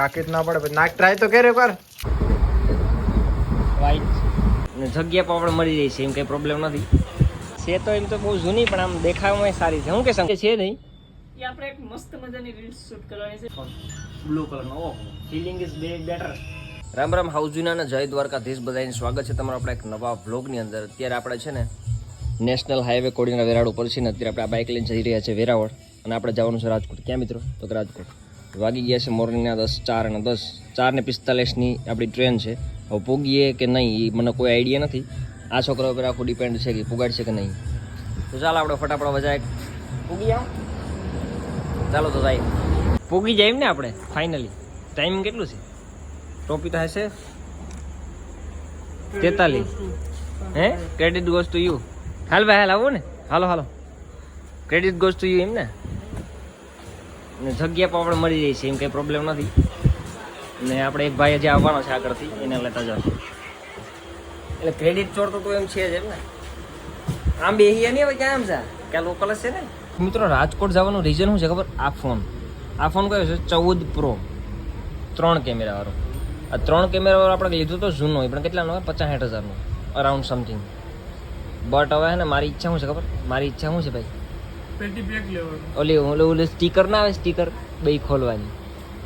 થાકી જ ના પડે. નાક ટ્રાય તો કરે એકવાર. વાઈટ ને જગ્યા પણ આપણે મળી જાય છે, એમ કંઈ પ્રોબ્લેમ નથી. છે તો એમ તો બહુ જૂની પણ આમ દેખાવામાં સારી છે. હું કે સંકે છે નહીં એ આપણે એક મસ્ત મજાની રીલ્સ શૂટ કરવાની છે બ્લુ કલરનો. Oh, feeling is better. Ram Ram હાઉસજીના અને જય દ્વારકાધીશ બધાને સ્વાગત છે તમારું આપણા એક નવા વ્લોગની અંદર. અત્યારે આપણે છે ને નેશનલ હાઈવે કોડીના વેરાવળ ઉપર છે ને અત્યારે આપણે આ બાઇક લઈને જઈ રહ્યા છે વેરાવળ, અને આપણે જવાનું છે રાજકોટ. ક્યાં મિત્રો? તો કે રાજકોટ. વાગી ગયા છે મોર્નિંગના 10:04 4:45ની આપણી ટ્રેન છે. હવે પૂગીએ કે નહીં એ મને કોઈ આઈડિયા નથી. આ છોકરા ઉપર આખું ડિપેન્ડ છે કે પુગાડશે કે નહીં. તો ચાલો આપણે ફટાફટ વજાય પૂગી આવ. ચાલો તો જાય પૂગી જાય એમ ને આપણે ફાઇનલી. ટાઈમિંગ કેટલું છે? ટોપી તો હશે 43. હે ક્રેડિટ ગોઝ ટુ યુ. હાલ ભાઈ હાલ આવો ને. હાલો હાલો, ક્રેડિટ ગોઝ ટુ યુ એમ ને. જગ્યા પણ આપણે મળી જાય છે, એમ કંઈ પ્રોબ્લેમ નથી. ને આપણે એક ભાઈ જે આવવાનો છે આગળથી એને લેતા જાવ. એટલે ક્રેડિટ ચોર તો એમ છે જ એમ ને. આમ બે નહીં હવે ક્યાં આમ છે, ક્યાં લોકલ જ છે ને. મિત્રો રાજકોટ જવાનું રીઝન શું છે ખબર? આ ફોન કયો છે 14 Pro 3 કેમેરા વાળો. આ 3 કેમેરા વાળો આપણે લીધું તો જૂનો હોય પણ કેટલાનો હોય? 65,000નો અરાઉન્ડ સમથિંગ. બટ હવે ને મારી ઈચ્છા શું છે ખબર? મારી ઈચ્છા શું છે ભાઈ? ઓલી સ્ટીકર ના આવે, સ્ટીકર બે ખોલવાની.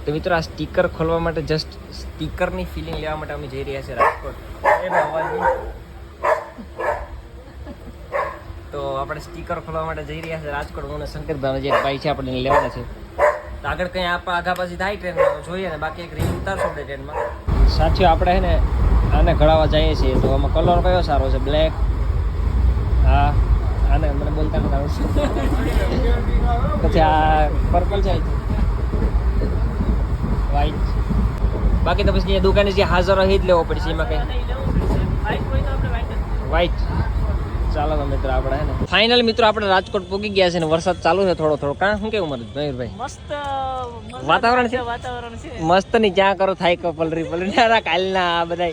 તો મિત્રો આ સ્ટીકર ખોલવા માટે જસ્ટ સ્ટીકરની ફિલિંગ લેવા માટે અમે જઈ રહ્યા છીએ રાજકોટ. તો આપણે સ્ટીકર ખોલવા માટે જઈ રહ્યા છે રાજકોટ. હું શંકરભાઈ જે ભાઈ છે આપણે લેવાના છે. તો આગળ કંઈ આપણે આગા પાછી થાય ટ્રેનમાં જોઈએ ને, બાકી એક રીલ ઉતારશો આપણે ટ્રેનમાં. સાચી આપણે છે ને આને ઘડાવા જઈએ છીએ. તો આમાં કલર કયો સારો છે? બ્લેક. હા આને મને બોલતા નથી આવડતું. પછી આ પર્પલ છે, વ્હાઈટ. બાકી તો પછી દુકાને જે હાજર હોય જ લેવો પડશે. એમાં કંઈ વ્હાઈટ. ચાલો તો મિત્રો આપણે હે ને ફાઇનલ મિત્રો આપણે રાજકોટ પહોંચી ગયા છે ને વરસાદ ચાલુ છે થોડો થોડો. કાં શું કેવું મારું મયુરભાઈ? મસ્ત વાતાવરણ છે. મસ્ત ની ક્યાં કરો થાય પલરી કાલના આ બધા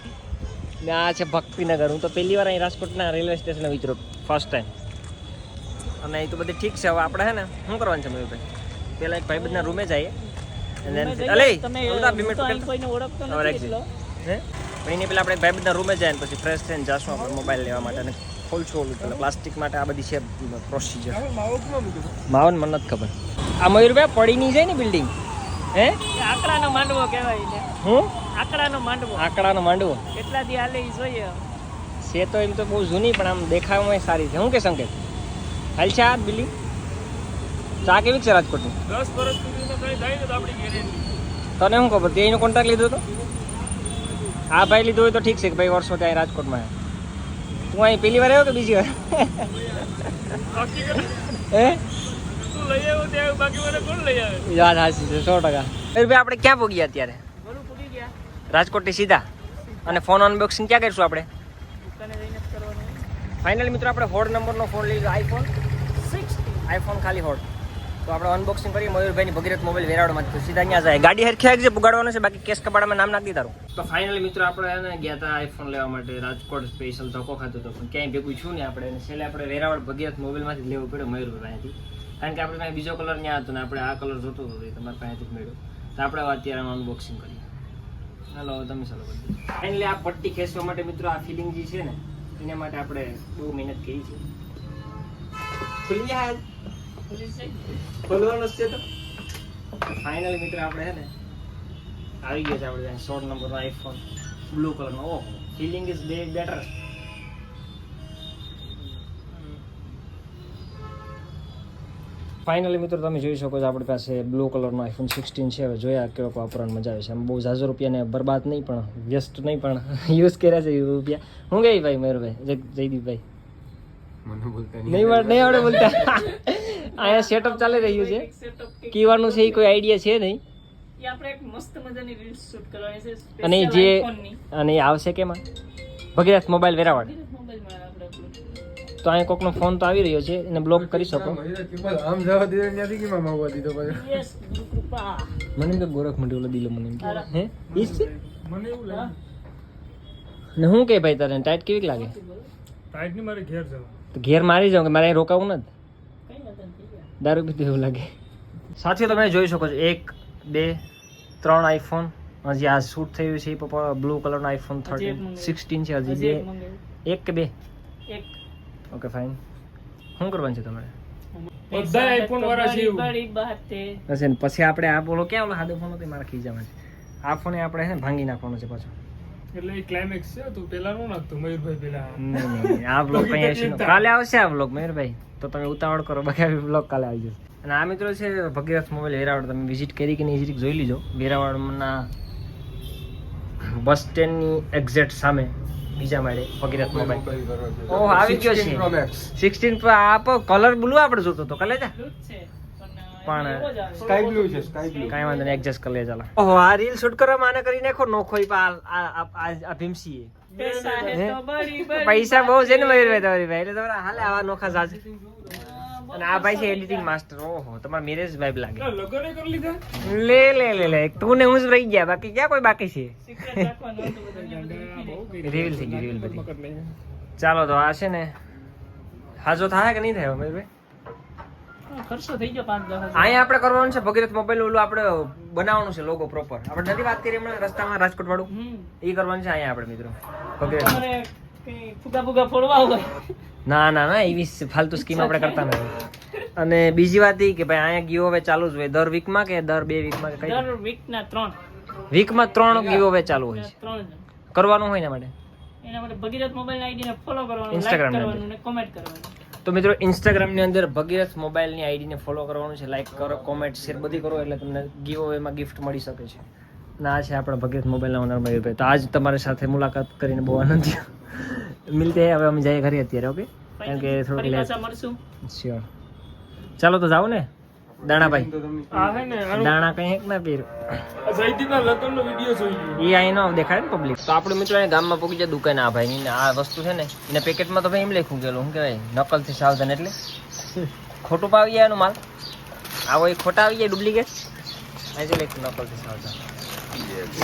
આ છે ભક્તિનગર. હું તો પહેલી વાર અહીં રાજકોટના રેલવે સ્ટેશન વિચારું, ફર્સ્ટ ટાઈમ. અને એ તો બધી ઠીક છે. હવે આપણે હે ને શું કરવાનું છે મયુરભાઈ? પેલા એક ભાઈબંધના રૂમે જઈએ અને એની પેલા આપણે ભાઈબંધના રૂમે જાય ને પછી ફ્રેશ થઈને જાશું આપણે મોબાઈલ લેવા માટે. અને ખોલશું ઓલું પેલા પ્લાસ્ટિક માટે. આ બધી છે પ્રોસિજર. માવન મને નથી ખબર. આ મયુરભાઈ પડી નહીં જાય ને બિલ્ડિંગ? હે આકડાનો માંડવો કહેવાય. હું આકડાનો માંડવો કેટલા દી હાલે ઈ જોઈએ. છે તો એમ તો બહુ જૂની પણ આમ દેખાવામાં સારી છે. હું કે સંકેત હાલ છે આ બિલ્ડિંગ? ચા કેવી છે રાજકોટની? 10 વર્ષ સુધીમાં કઈ થાય ને તો આપણી ગેરંટી. તને શું ખબર? તે એનો કોન્ટ્રાક્ટ લીધો હતો? હા ભાઈ લીધો હોય તો ઠીક છે કે ભાઈ વર્ષો ત્યાં રાજકોટમાં. તું અહીં પહેલી વાર આવ્યો કે બીજી વાર? હે યાદ હાસી છે 100%. આપણે ક્યાં પહોંચ્યા અત્યારે? રાજકોટથી સીધા. અને ફોન અનબોક્સિંગ ક્યાં કરીશું આપણે? ફાઇનલી મિત્રો આપણે હોડ નંબરનો ફોન લીધો, આઈફોન ખાલી હોડ. તો આપણે અનબોક્સિંગ કરીએ મયુરભાઈની ભગીરથ મોબાઈલ વેરાવળમાંથી. સીધા અહીંયા જાય. ગાડી હરખી આવી છે, પુગાડવાનું છે. બાકી કેસ કબાડામાં નામ નાખી તારું. તો ફાઇનલી મિત્રો આપણે એને ગયા હતા આઈફોન લેવા માટે રાજકોટ. સ્પેશિયલ ધક્કો ખાતો હતો પણ ક્યાંય ભેગું છું ને આપણે. છેલ્લે આપણે વેરાવળ ભગીરથ મોબાઈલમાંથી લેવું પડ્યો મયુરભાઈથી. કારણ કે આપણે પાસે બીજો કલર ત્યાં હતો ને આપણે આ કલર જોતો હતો એ તમારી પાસેથી જ મળ્યો. તો આપણે અત્યારે અનબોક્સિંગ કરીએ. હાલો તમે ચાલો કરી. ફાઇનલી આ પટ્ટી ખેંચવા માટે મિત્રો આ ફિલિંગ જે છે ને એના માટે આપણે બહુ મહેનત કરી છે. ખુલી જાય ખોલવાનું છે. તો ફાઇનલી મિત્રો આપણે છે ને આવી ગયા છે આપણે 16 નંબરનો આઈફોન બ્લુ કલરનો. ઓહ, ફિલિંગ ઇઝ બેટર. ફાઇનલી મિત્રો તમે જોઈ શકો છો આપણી પાસે બ્લુ કલરનો આઈફોન 16 છે. હવે જોયા કેવો વાપરવાની મજા આવે છે. આમ બહુ 1000 રૂપિયાને બરબાદ નહીં પણ વેસ્ટ નહીં પણ યુઝ કર્યા છે રૂપિયા. હું ગઈ ભાઈ મયુરભાઈ જયદીપભાઈ નહીં આવડે બોલતા. અહીંયા સેટઅપ ચાલી રહ્યું છે. કીવાનું છે એ કોઈ આઈડિયા છે નહીં. અને જે અને એ આવશે કેમાં? ભગીરથ મોબાઈલ વેરાવળ. તો અહીંયા કોકનો ફોન તો આવી રહ્યો છે, એને બ્લોક કરી શકો. મને તો ગોરખ મંડી ઓલો દિલો મને હે ઈસ છે ને. હું કે ભાઈ તારે ટાઈટ કેવી લાગે? ટાઈટ ની મારે ઘેર જાવ તો ઘેર મારી જાવ કે મારે રોકાવું નથી. દારૂ પીતું એવું લાગે. સાથીઓ તમે જોઈ શકો છો 1 2 3 આઈફોન હજી આ શૂટ થયું છે પપ્પા બ્લુ કલરનો આઈફોન 16 છે હજી એક કે બે ઓકે ફાઇન શું કરવાનું છે તમારે બધા આઈફોન વાળા છે હશે ને પછી આપણે આ બોલો ક્યાં ઓલો સાદો ફોન હતો મારા ખીજામાં છે આ ફોન આપણે છે ને ભાંગી નાખવાનો છે પાછો એટલે એ ક્લાઇમેક્સ છે તું પેલા નો નાખતો મયુરભાઈ પેલા નહીં આ બ્લોગ કઈ આવશે કાલે આવશે આ બ્લોગ મયુરભાઈ તો તમે ઉતાવળ કરો બાકી બ્લોગ કાલે આવી જશે અને આ મિત્રો છે ભગીરથ મોબાઈલ વેરાવળ તમે વિઝિટ કરી કે નહીં વિઝિટ જોઈ લીજો વેરાવળના બસ સ્ટેન્ડની એક્ઝેક્ટ સામે બીજા માળે ભગીરથ મોબાઈલ ઓહ આવી ગયો છે 16 પ્રો આપ કલર બ્લુ આપણે જોતો તો કલે જા પણ સ્કાય બ્લુ છે સ્કાય બ્લુ કાઈ વાંધો નહીં એડજસ્ટ કરી લે ચાલો ઓહો આ રીલ શૂટ કરવા માને કરી નાખો નોખો આ ભીમસી પૈસા બહુ છે ને મયુરભાઈ તમારી ભાઈ એટલે તમારા હાલે આવા નોખા જાજ અને આ ભાઈ છે એડિટિંગ માસ્ટર ઓહો તમારા મેરેજ વાઇબ લાગે લગન કરી લીધા લે લે લે લે તું ને હું જ રહી ગયા બાકી ક્યાં કોઈ બાકી છે રિવીલ થઈ ગયું રિવીલ બધી ચાલો તો આ છે ને હાજો થાય કે નહીં થાય મયુરભાઈ ખર્ચો થઈ ગયો 5-10 અહીંયા આપણે કરવાનું છે ભગીરથ મોબાઈલ ઓલું આપણે બનાવવાનું છે લોગો પ્રોપર આપણે નથી વાત કરી હમણાં રસ્તામાં રાજકોટ વાળું એ કરવાનું છે અહીંયા આપણે મિત્રો ભગીરથ ના ના ના એવી ફાલતુ સ્કીમ આપણે કરતા નથી અને બીજી વાત એ કે ભાઈ અહીંયા ગીવ અવે ચાલુ જ હોય દર વીકમાં કે દર 2 વીકમાં કે દર વીકના 3 વીકમાં 3 ગીવ અવે ચાલુ હોય છે કરવાનું હોય ને માટે એના માટે ભગીરથ મોબાઈલ આઈડી ને ફોલો કરવાનું Instagram લાઈક ની કરવાનું ને કમેન્ટ કરવાનું તો મિત્રો ઇન્સ્ટાગ્રામ ની અંદર ભગીરથ મોબાઈલ ની આઈડી ને ફોલો કરવાનું છે લાઈક કરો કોમેન્ટ શેર બધી કરો એટલે તમને ગીવ અવે માં ગિફ્ટ મળી શકે છે અને આ છે આપણા ભગીરથ મોબાઈલ ના ઓનર મયુરભાઈ તો આજ તમારી સાથે મુલાકાત કરીને બહુ આનંદ થયો મિલતે હવે અમે જઈએ ઘરે અત્યારે ઓકે કારણ કે થોડુંક ફરી લેટ પાછા મળશું શ્યોર ચાલો તો જાવ ને દાણાભાઈ આ હે ને દાણા કઈ એક ના પીર જયદીપના લગ્નનો વિડિયો જોઈ લ્યો એ અહીં નો દેખાય ને પબ્લિક તો આપણે મિત્રો અહીંયા ગામમાં પૂગી જાય દુકાન આ ભાઈ ની આ વસ્તુ છે ને એના પેકેટમાં તો ભાઈ એમ લખ્યું ગયેલું શું કહેવાય નકલથી સાવધાન એટલે ખોટું પાવી જાય એનો માલ આવો એ ખોટા આવી જાય ડુપ્લિકેટ અહીં લખ્યું નકલથી સાવધાન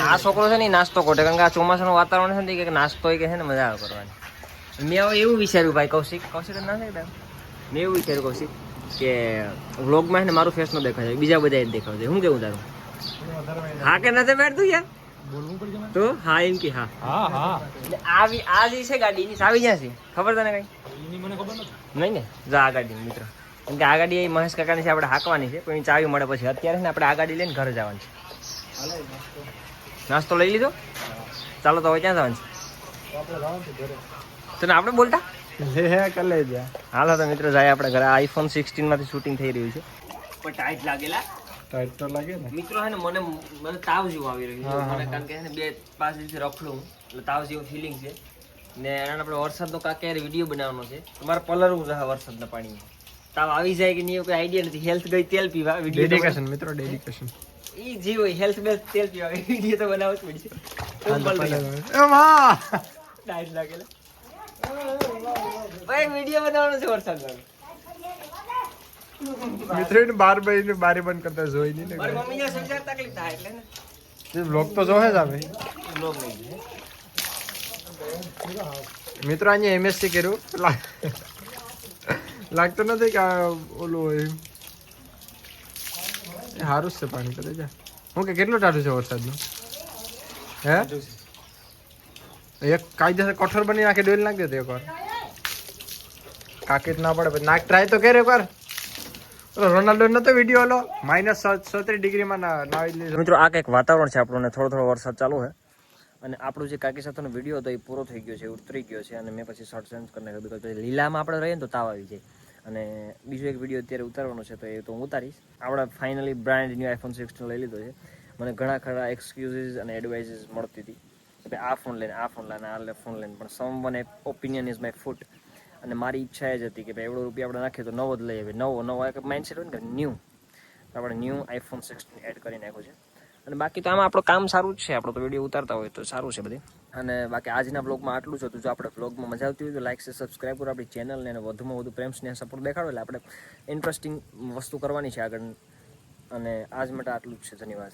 આ છોકરો છે ને નાસ્તો કોટે કારણ કે આ ચોમાસાનું વાતાવરણ છે ને કે નાસ્તો હોય કે છે ને મજા આવે કરવાની મેં હવે એવું વિચાર્યું ભાઈ કૌશિક ના થાય મેં એવું વિચાર્યું કૌશિક કે વ્લોગમાં છે ને મારું ફેસ નો દેખાય બીજા બધા જ દેખાવ છે શું કેવું તારું હા કે નથી બેઠતું યાર તો હા એમ કે હા આવી આ જે છે ગાડી એની ચાવી જ્યાં છે ખબર તને કઈ મને ખબર નથી નહીં ને જા આ ગાડી મિત્ર કેમ કે આ ગાડી એ મહેશ કાકાની છે આપણે હાંકવાની છે પણ એની ચાવી મળે પછી અત્યારે છે ને આપણે આ ગાડી લઈને ઘરે જવાનું છે નાસ્તો લઈ લીધો ચાલો તો હવે ક્યાં જવાનું છે તને આપણે બોલતા હાલો તો મિત્રો જાય આપણે ઘરે આઈફોન 16 માંથી શૂટિંગ થઈ રહ્યું છે પણ ટાઈટ લાગેલા ટાઈટ તો લાગે ને મિત્રો હે ને મને તાવ જેવું આવી રહ્યું છે મને કારણ કે હે ને 2-5 દિવસથી રખડું એટલે તાવ જેવું ફિલિંગ છે ને એને આપણે વરસાદનો કાંઈ વિડીયો બનાવવાનો છે તમારે પલરવું છે વરસાદના પાણીમાં તાવ આવી જાય કે નહીં કોઈ આઈડિયા નથી હેલ્થ ગઈ તેલ પીવા વિડીયો ડેડિકેશન મિત્રો ડેડિકેશન ઈ જે હોય હેલ્થ બેલ્થ તેલ પીવા વિડીયો તો બનાવવો જ પડશે ટાઈટ લાગેલા ભાઈ વિડીયો બનાવવાનો છે વરસાદમાં મિત્રો એને બાર બારી બંધ કરતા જોઈ નહીં મારી મમ્મીને સમજાર તકલીફ થાય એટલે ને ને બ્લોગ તો જોહે જ આવે બ્લોગ નહીં મિત્રો અહીંયા એમએસસી કર્યું લાગતું નથી કે આ ઓલું હોય સારું જ છે પાણી કરે જા હું કે કેટલું ટાઢું છે વરસાદનું હે એક કાયદેસર કઠોર બની નાખે ડોલ નાખી દેતો એકવાર કાકેટ ના પડે નાક ટ્રાય તો કરે એકવાર રોનાલ્ડો નતો વિડીયો હલો -36 ડિગ્રીમાં નાવી લીધો મિત્રો આ કંઈક વાતાવરણ છે આપણું ને થોડો વરસાદ ચાલુ છે અને આપણું જે કાકી સાથેનો વિડીયો હતો એ પૂરો થઈ ગયો છે ઉતરી ગયો છે અને મેં પછી શોર્ટ ચેન્જ કરી નાખ્યો બીકોઝ પછી લીલામાં આપણે રહીએ ને તો તાવ આવી જાય અને બીજો એક વિડીયો અત્યારે ઉતારવાનો છે તો એ તો હું ઉતારીશ આપણે ફાઇનલી બ્રાન્ડ ન્યૂ આઈફોન 16 લઈ લીધો છે મને ઘણા ખરા એક્સક્યુઝીસ અને એડવાઇઝીસ મળતી હતી કે આ ફોન લઈને આ ફોન લઈને પણ someone opinion is my foot અને મારી ઈચ્છા એ જ હતી કે ભાઈ એવડો રૂપિયા આપણે નાખીએ તો નવો જ લઈ આવીએ નવો એક માઇન્ડસેટ હોય ને કે ન્યૂ આપણે ન્યૂ આઈફોન 16 એડ કરી નાખ્યો છે અને બાકી તો આમાં આપણું કામ સારું જ છે આપણો તો વિડીયો ઉતારતા હોય તો સારું છે બધી અને બાકી આજના બ્લોગમાં આટલું જ હતું જો આપણે બ્લોગમાં મજા આવતી હોય તો લાઈક સબસ્ક્રાઈબ કરો આપણી ચેનલને અને વધુમાં વધુ પ્રેમ સ્નેહ સપોર્ટ દેખાડો એટલે આપણે ઇન્ટરેસ્ટિંગ વસ્તુ કરવાની છે આગળ અને આજ માટે આટલું જ છે ધન્યવાદ